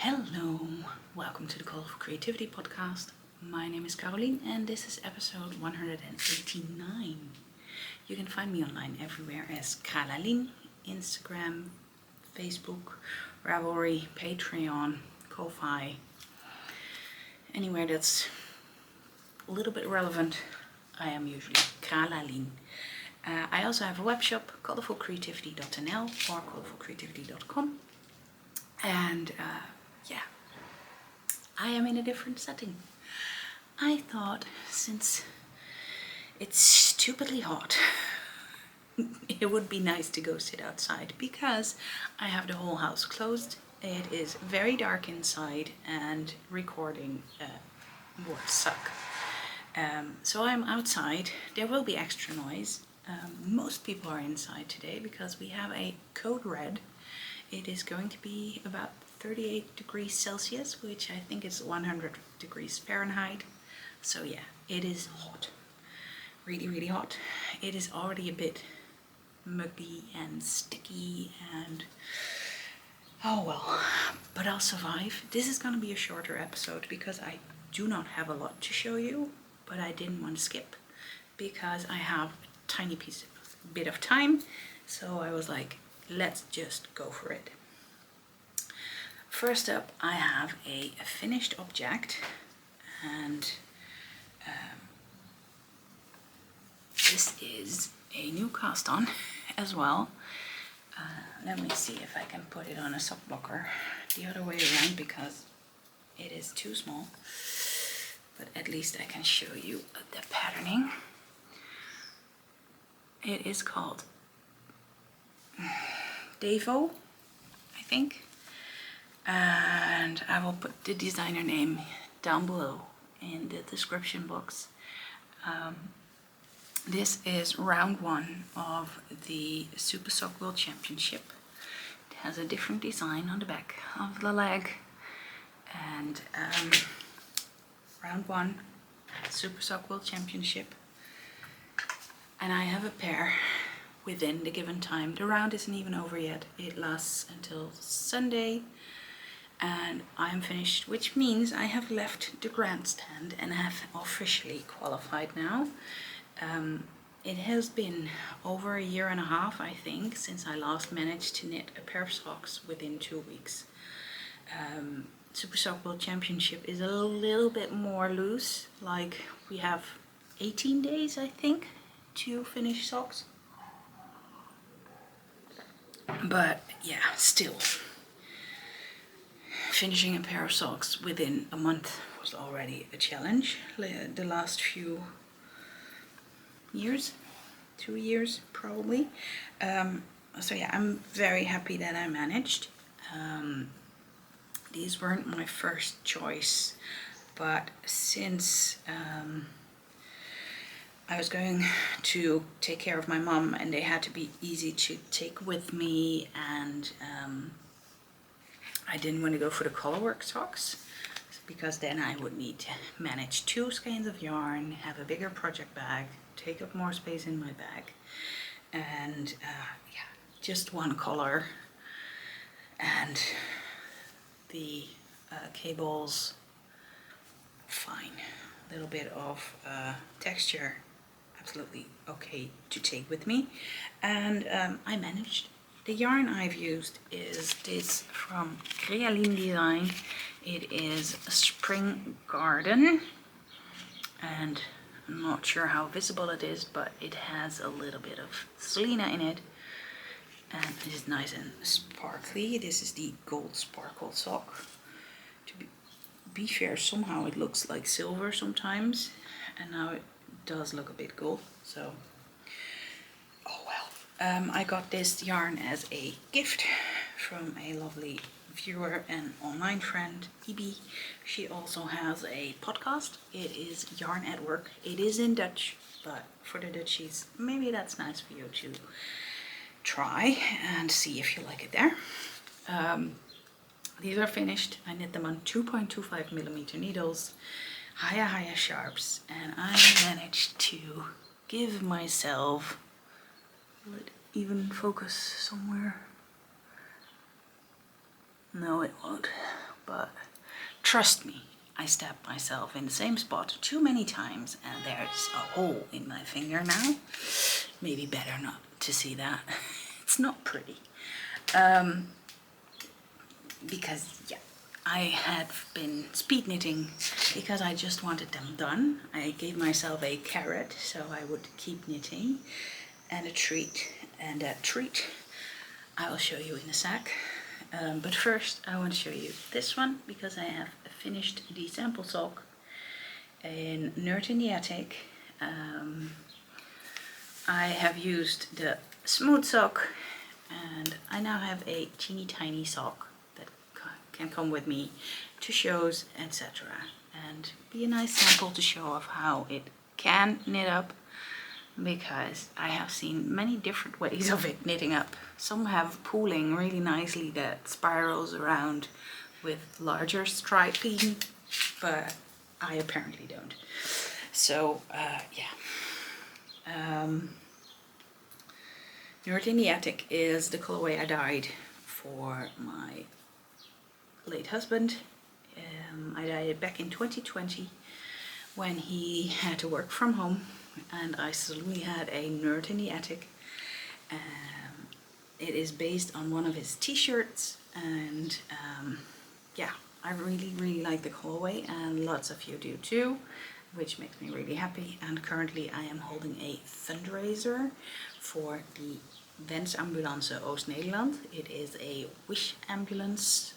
Hello, welcome to the Colourful Creativity podcast. My name is Carolien and this is episode 189. You can find me online everywhere as Kralalien, Instagram, Facebook, Ravelry, Patreon, Ko-Fi, anywhere that's a little bit relevant. I am usually Kralalien. I also have a web shop, colourfulcreativity.nl or colourfulcreativity.com. And I am in a different setting. I thought since it's stupidly hot, it would be nice to go sit outside because I have the whole house closed. It is very dark inside and recording would suck. So I'm outside. There will be extra noise. Most people are inside today because we have a code red. It is going to be about 38 degrees Celsius, which I think is 100 degrees Fahrenheit. So yeah, it is hot. Really, really hot. It is already a bit muggy and sticky and oh well, but I'll survive. This is going to be a shorter episode because I do not have a lot to show you, but I didn't want to skip because I have a tiny bit of time. So I was like, let's just go for it. First up, I have a finished object, and this is a new cast on as well. Let me see if I can put it on a sock blocker the other way around because it is too small, but at least I can show you the patterning. It is called DEVO, I think, and I will put the designer name down below in the description box. This is round one of the Super Sock World Championship. It has a different design on the back of the leg, and round one, Super Sock World Championship, and I have a pair within the given time. The round isn't even over yet. It lasts until Sunday and I'm finished, which means I have left the grandstand and have officially qualified now. It has been over a year and a half, I think, since I last managed to knit a pair of socks within 2 weeks. Super Sock World Championship is a little bit more loose, like we have 18 days, I think, to finish socks. But yeah, still, finishing a pair of socks within a month was already a challenge. The last few years, 2 years probably. So yeah, I'm very happy that I managed. These weren't my first choice, but since I was going to take care of my mom and they had to be easy to take with me, and I didn't want to go for the colorwork socks because then I would need to manage 2 skeins of yarn, have a bigger project bag, take up more space in my bag, and yeah, just one color, and the cables, fine. A little bit of texture, absolutely okay to take with me, and I managed. The yarn I've used is this from Crealien design. It is a Spring Garden, and I'm not sure how visible it is, but it has a little bit of Selena in it, and it is nice and sparkly. This is the gold sparkle sock. To be fair, somehow it looks like silver sometimes, and now it does look a bit gold, so oh well. I got this yarn as a gift from a lovely viewer and online friend, Ibi. She also has a podcast. It is Yarn at Work. It is in Dutch, but for the Dutchies, maybe that's nice for you to try and see if you like it there. These are finished. I knit them on 2.25mm needles, higher sharps, and I managed to give myself, will it even focus somewhere? No, it won't. but trust me, I stabbed myself in the same spot too many times and there's a hole in my finger now. Maybe better not to see that. It's not pretty. Because yeah, I had been speed knitting because I just wanted them done. I gave myself a carrot so I would keep knitting, and a treat. And that treat I will show you in a sec. But first I want to show you this one because I have finished the sample sock in Nerd in the Attic. I have used the smooth sock and I now have a teeny tiny sock that can come with me to shows, etc. And be a nice sample to show off how it can knit up, because I have seen many different ways of it knitting up. Some have pooling really nicely that spirals around with larger striping, but I apparently don't. So yeah. Nerd in the Attic is the colorway I dyed for my late husband. I dyed it back in 2020 when he had to work from home and I suddenly had a Nerd in the Attic. It is based on one of his t-shirts, and yeah, I really like the colorway and lots of you do too, which makes me really happy. And currently I am holding a fundraiser for the Wensambulance Oost-Nederland. It is a wish ambulance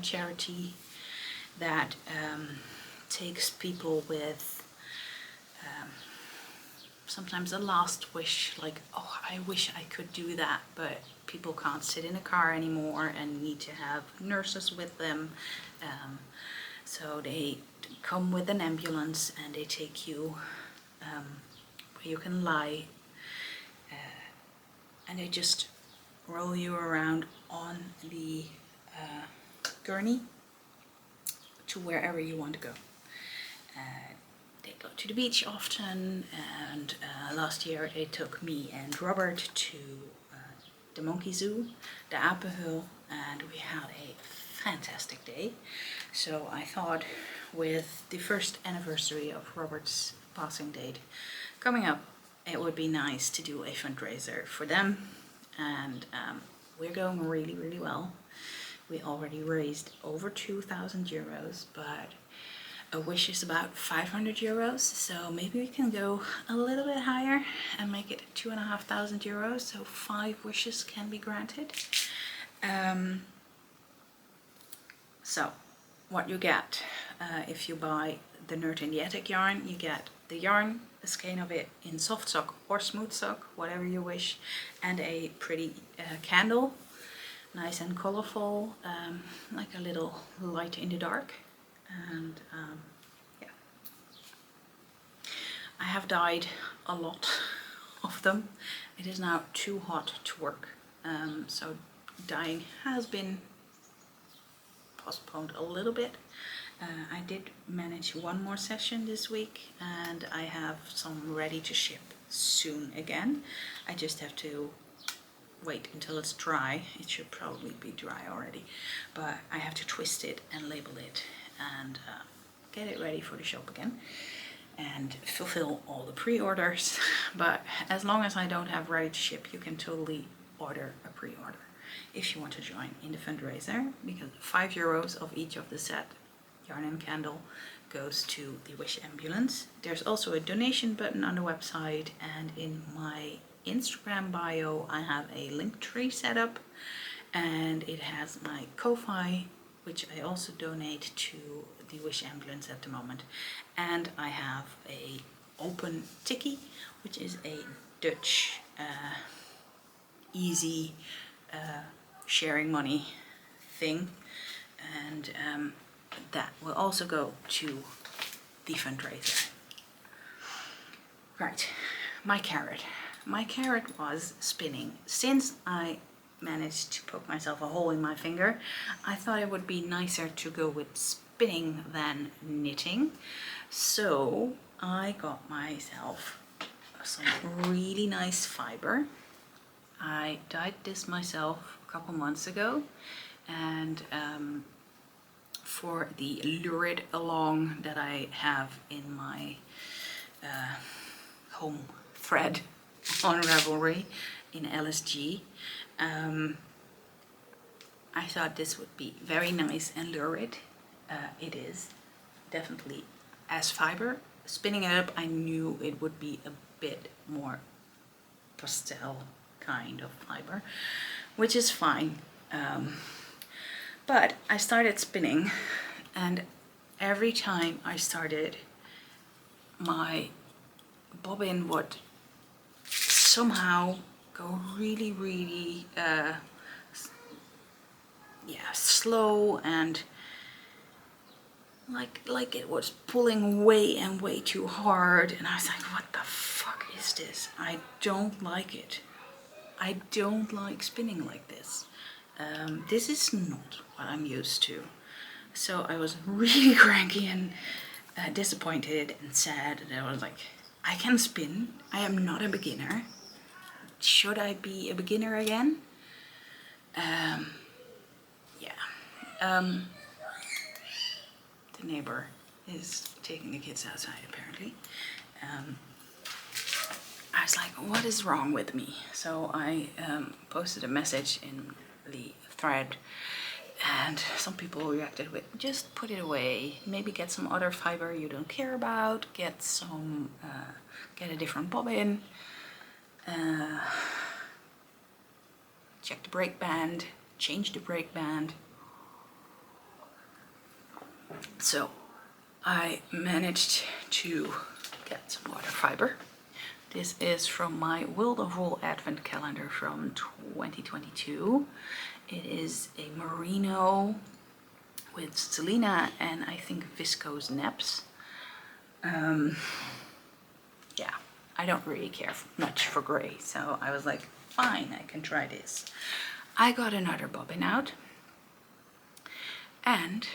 charity that takes people with sometimes a last wish, like, oh, I wish I could do that, but people can't sit in a car anymore and need to have nurses with them. So they come with an ambulance and they take you where you can lie, and they just roll you around on the gurney to wherever you want to go. They go to the beach often, and last year they took me and Robert to the monkey zoo, the Apenhul, and we had a fantastic day. So I thought, with the first anniversary of Robert's passing date coming up, it would be nice to do a fundraiser for them, and we're going really well. We already raised over 2,000 euros, but a wish is about 500 euros, so maybe we can go a little bit higher and make it 2,500 euros, so 5 wishes can be granted. So what you get if you buy the Nerd in the Attic yarn, you get the yarn, a skein of it in soft sock or smooth sock, whatever you wish, and a pretty candle, nice and colorful, like a little light in the dark. And yeah, I have dyed a lot of them. It is now too hot to work, so dyeing has been postponed a little bit. I did manage one more session this week and I have some ready to ship soon again. I just have to wait until it's dry. It should probably be dry already, but I have to twist it and label it and get it ready for the shop again and fulfill all the pre-orders. But as long as I don't have ready to ship, you can totally order a pre-order if you want to join in the fundraiser, because 5 euros of each of the set, yarn and candle, goes to the Wish Ambulance. There's also a donation button on the website, and in my Instagram bio I have a link tree set up, and it has my Ko-fi, which I also donate to the Wish Ambulance at the moment, and I have a open tikkie, which is a Dutch easy sharing money thing, and that will also go to the fundraiser. Right, my carrot. My carrot was spinning. Since I managed to poke myself a hole in my finger, I thought it would be nicer to go with spinning than knitting. So I got myself some really nice fiber. I dyed this myself a couple months ago, and for the Lurid along that I have in my home thread on Ravelry in LSG. I thought this would be very nice and lurid. It is definitely as fiber. Spinning it up, I knew it would be a bit more pastel kind of fiber, which is fine. But I started spinning, and every time I started, my bobbin would somehow go really slow, and like it was pulling way too hard, and I was like, what the fuck is this? I don't like it. I don't like spinning like this. This is not what I'm used to. So I was really cranky and disappointed and sad, and I was like, I can spin. I am not a beginner. Should I be a beginner again? The neighbor is taking the kids outside apparently. I was like, what is wrong with me? So I posted a message in the thread, and some people reacted with, just put it away, maybe get some other fiber you don't care about, get some, get a different bobbin, check the break band, change the break band. So I managed to get some water fiber. This is from my World of Wool Advent Calendar from 2022. It is a merino with Selena and I think viscose neps. Yeah, I don't really care much for grey, so I was like, fine, I can try this. I got another bobbin out, and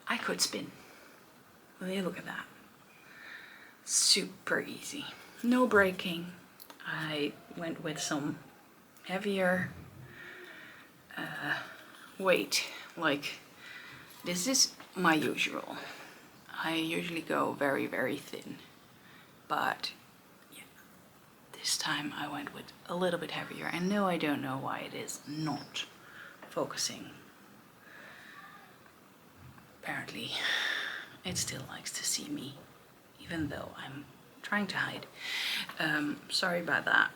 I could spin. Will you look at that? Super easy. No breaking. I went with some heavier weight. Like, this is my usual. I usually go very thin. But yeah, this time I went with a little bit heavier. And no, I don't know why it is not focusing. Apparently, it still likes to see me, even though I'm trying to hide. Sorry about that.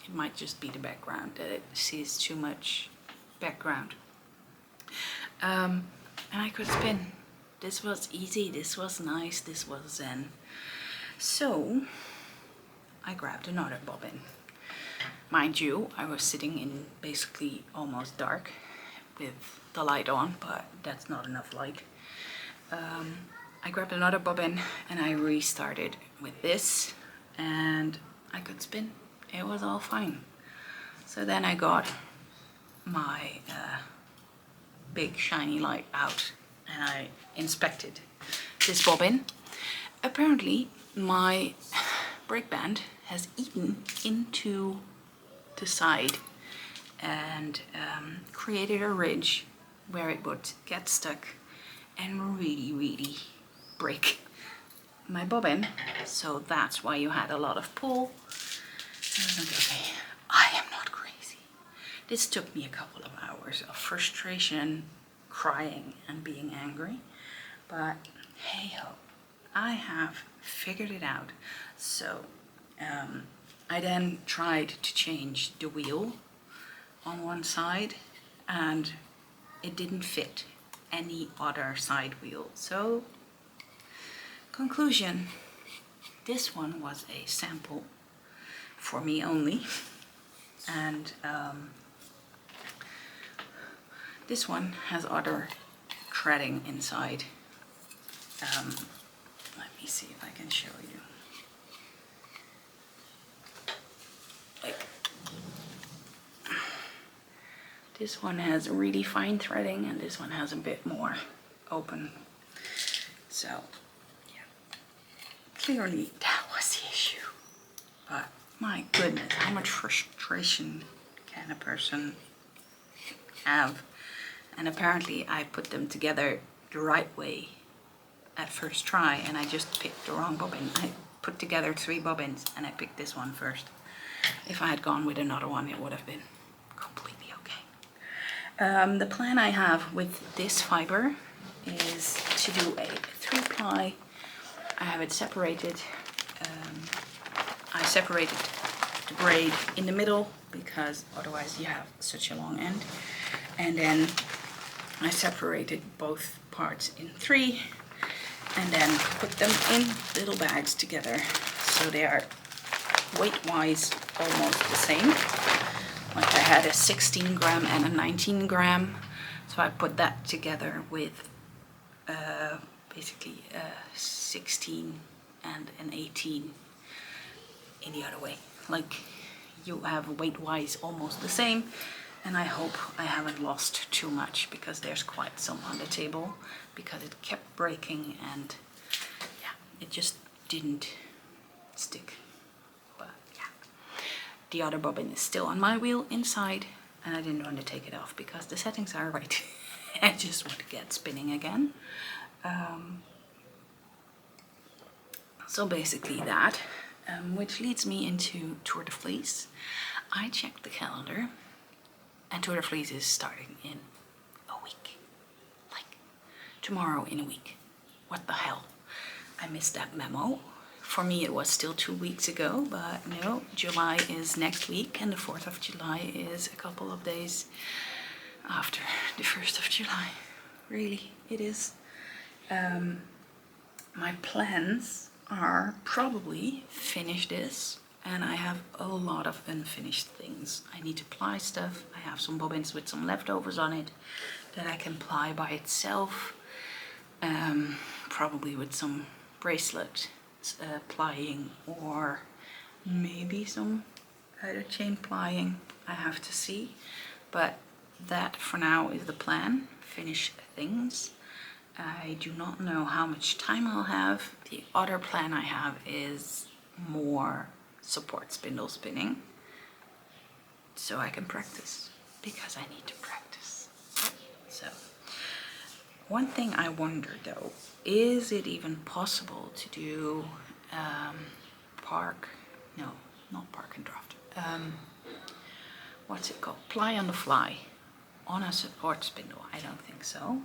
It might just be the background that it sees too much background. And I could spin. This was easy, this was nice, this was zen. So I grabbed another bobbin. Mind you, I was sitting in basically almost dark with the light on, but that's not enough light. I grabbed another bobbin and I restarted with this, and I could spin. It was all fine. So then I got my big shiny light out and I inspected this bobbin. Apparently my break band has eaten into the side and created a ridge where it would get stuck and really break my bobbin. So that's why you had a lot of pull. And I was like, okay, I am not crazy. This took me a couple of hours of frustration, crying and being angry, but hey ho, I have figured it out. So I then tried to change the wheel on one side, and it didn't fit any other side wheel. So conclusion, this one was a sample for me only, and this one has other threading inside. Let me see if I can show you. Like, this one has really fine threading and this one has a bit more open. So yeah, clearly that was the issue. But my goodness, how much frustration can a person have and apparently I put them together the right way at first try, and I just picked the wrong bobbin. I put together 3 bobbins and I picked this one first. If I had gone with another one, it would have been completely okay. The plan I have with this fiber is to do a 3-ply. I have it separated. I separated the braid in the middle because otherwise you have such a long end. And then I separated both parts in 3 and then put them in little bags together so they are weight-wise almost the same. Like I had a 16 gram and a 19 gram, so I put that together with basically 16 and an 18 in the other way. Like you have weight-wise almost the same, and I hope I haven't lost too much because there's quite some on the table because it kept breaking and yeah, it just didn't stick. But yeah, the other bobbin is still on my wheel inside and I didn't want to take it off because the settings are right. I just want to get spinning again. So basically that, which leads me into Tour de Fleece. I checked the calendar and Tour de Fleece is starting in a week. Like tomorrow in a week. What the hell? I missed that memo. For me it was still 2 weeks ago, but no, July is next week and the 4th of July is a couple of days after the 1st of July. Really, it is. My plans are probably finish this, and I have a lot of unfinished things. I need to ply stuff. I have some bobbins with some leftovers on it that I can ply by itself. Probably with some bracelet plying or maybe some other chain plying. I have to see, but that for now is the plan. Finish things. I do not know how much time I'll have. The other plan I have is more support spindle spinning so I can practice because I need to practice. So one thing I wonder though, is it even possible to do park and draft, what's it called, ply on the fly on a support spindle? I don't think so.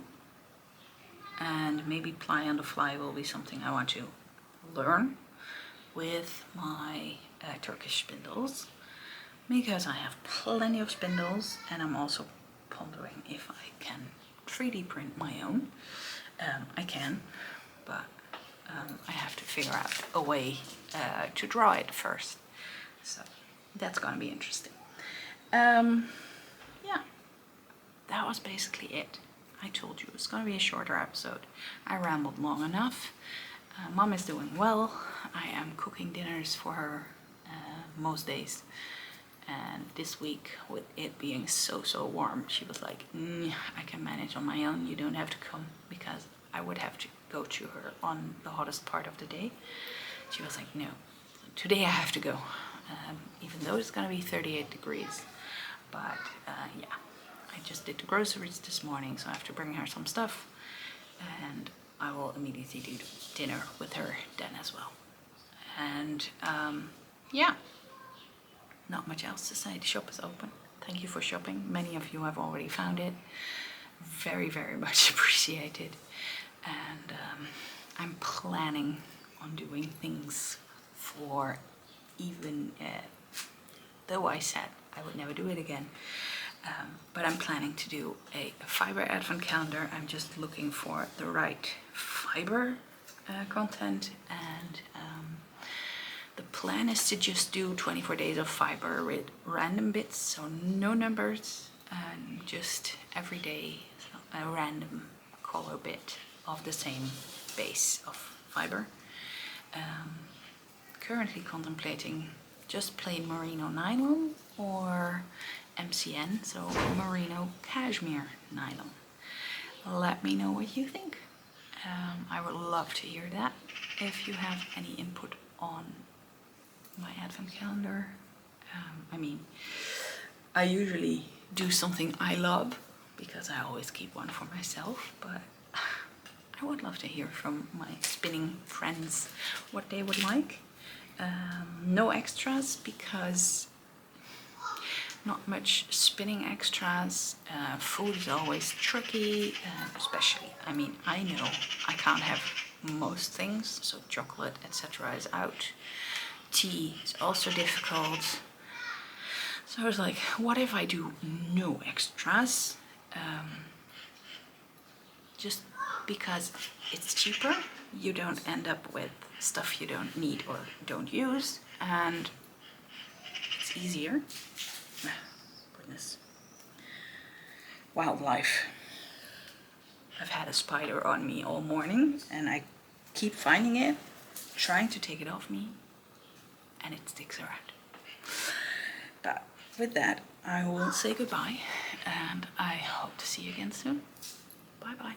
And maybe ply on the fly will be something I want to learn with my Turkish spindles, because I have plenty of spindles and I'm also pondering if I can 3D print my own. I can, but I have to figure out a way to draw it first. So that's gonna be interesting. Yeah, that was basically it. I told you it's gonna be a shorter episode. I rambled long enough. Mom is doing well. I am cooking dinners for her most days. And this week, with it being so warm, she was like, I can manage on my own. You don't have to come, because I would have to go to her on the hottest part of the day. She was like, no, today I have to go. Even though it's gonna be 38 degrees. But yeah. I just did the groceries this morning, so I have to bring her some stuff, and I will immediately do dinner with her then as well. And yeah, not much else to say. The shop is open. Thank you for shopping. Many of you have already found it. Very much appreciated. And I'm planning on doing things for even, though I said I would never do it again. But I'm planning to do a fiber advent calendar. I'm just looking for the right fiber content, and the plan is to just do 24 days of fiber with random bits, so no numbers, and just every day a random color bit of the same base of fiber. Currently contemplating just plain merino nylon or MCN, so merino cashmere nylon. Let me know what you think. I would love to hear that. If you have any input on my advent calendar, I mean, I usually do something I love, because I always keep one for myself, but I would love to hear from my spinning friends what they would like. No extras, because not much spinning extras. Food is always tricky, especially, I mean, I know I can't have most things, so chocolate, etc. is out. Tea is also difficult. So I was like, what if I do no extras? Just because it's cheaper, you don't end up with stuff you don't need or don't use, and it's easier. Goodness. Wildlife. I've had a spider on me all morning, and I keep finding it, trying to take it off me, and it sticks around. But with that, I will say goodbye, and I hope to see you again soon. Bye bye.